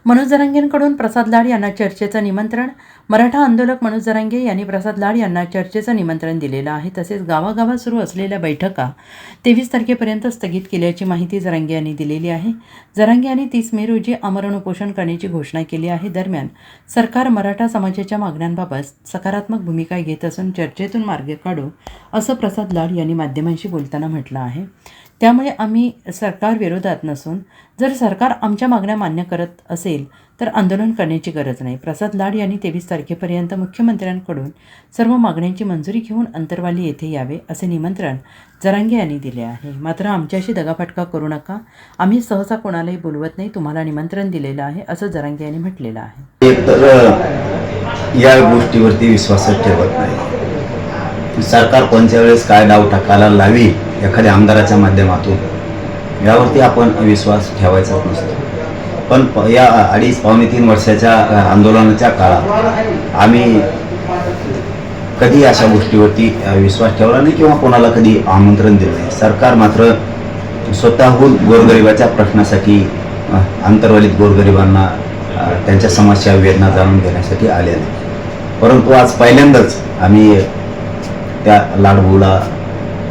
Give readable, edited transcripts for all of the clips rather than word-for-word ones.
मनोज जरांगेंकडून प्रसाद लाड यांना चर्चेचं निमंत्रण. मराठा आंदोलक मनोज जरांगे यांनी प्रसाद लाड यांना चर्चेचं निमंत्रण दिलेलं आहे. तसेच गावागावात सुरू असलेल्या बैठका 23 तारखेपर्यंत स्थगित केल्याची माहिती जरांगे यांनी दिलेली आहे. जरांगे यांनी 30 मे रोजी आमरण उपोषण करण्याची घोषणा केली आहे. दरम्यान सरकार मराठा समाजाच्या मागण्यांबाबत सकारात्मक भूमिका घेत असून चर्चेतून मार्ग काढू असं प्रसाद लाड यांनी माध्यमांशी बोलताना म्हटलं आहे. त्यामुळे आम्ही सरकार विरोधात नसून जर सरकार आमच्या मागण्या मान्य करत असेल तर आंदोलन करण्याची गरज नाही. प्रसाद लाड यांनी 23 तारखेपर्यंत मुख्यमंत्र्यांकडून सर्व मागण्यांची मंजुरी घेऊन अंतरवाली येथे यावे असे निमंत्रण जरांगे यांनी दिले आहे. मात्र आमच्याशी दगाफटका करू नका, आम्ही सहसा कोणालाही बोलवत नाही, तुम्हाला निमंत्रण दिलेलं आहे असं जरांगे यांनी म्हटलेलं आहे. तर या गोष्टीवरती विश्वासच ठेवत नाही. सरकार कोणत्या वेळेस काय डाव टाकायला लावी एखाद्या आमदाराच्या माध्यमातून यावरती आपण विश्वास ठेवायचाच नसतो. पण या 2.5-3 वर्षाच्या आंदोलनाच्या काळात आम्ही कधी अशा गोष्टीवरती विश्वास ठेवला नाही किंवा कोणाला कधी आमंत्रण दिलं नाही. सरकार मात्र स्वतःहून गोरगरिबाच्या प्रश्नासाठी अंतर्वलित गोरगरिबांना त्यांच्या समस्या वेदना जाणून घेण्यासाठी आले नाही. परंतु आज पहिल्यांदाच आम्ही त्या लाडभाऊला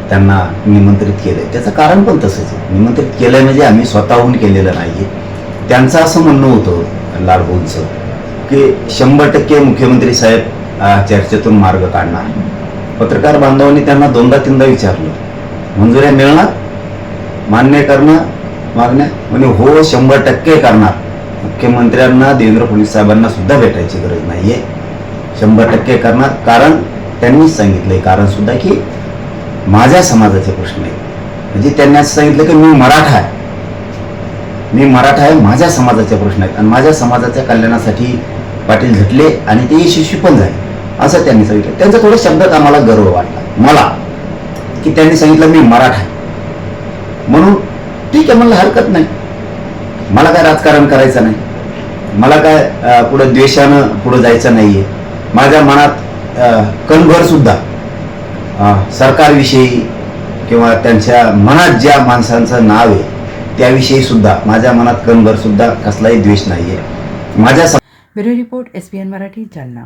त्यांना निमंत्रित केलं. त्याचं कारण पण तसंच आहे. निमंत्रित केलं म्हणजे आम्ही स्वतःहून केलेलं नाही. त्यांचं असं म्हणणं होतं लाडभाऊंचं की 100% मुख्यमंत्री साहेब चर्चेतून मार्ग काढणार. पत्रकार बांधवांनी त्यांना 2दा-3दा विचारलं, मंजुऱ्या मिळणार, मान्य करणं मागण्या, म्हणजे हो 100% करणार. मुख्यमंत्र्यांना देवेंद्र फडणवीस साहेबांना सुद्धा भेटायची गरज नाही आहे, 100% करणार. कारण त्यांनीच सांगितलंय कारण सुद्धा की माझ्या समाजाचे प्रश्न आहेत. म्हणजे त्यांनी असं सांगितलं की मी मराठा आहे, माझ्या समाजाचे प्रश्न आहेत आणि माझ्या समाजाच्या कल्याणासाठी पाटील झटले आणि ते यशस्वी पण झाले असं त्यांनी सांगितलं. त्यांचा थोड्या शब्दात आम्हाला गर्व वाटला मला की त्यांनी सांगितलं मी मराठा आहे म्हणून. ठीक आहे, मला हरकत नाही. मला काय राजकारण करायचं नाही, मला काय पुढं द्वेषानं पुढं जायचं नाहीये. माझ्या मनात कणभर सुद्धा सरकारविषयी किंवा त्यांच्या मनात ज्या माणसांचं नाव आहे त्याविषयी सुद्धा माझ्या मनात कणभर सुद्धा कसलाही द्वेष नाहीये. माझ्या bureau report SBN Marathi, Jalna.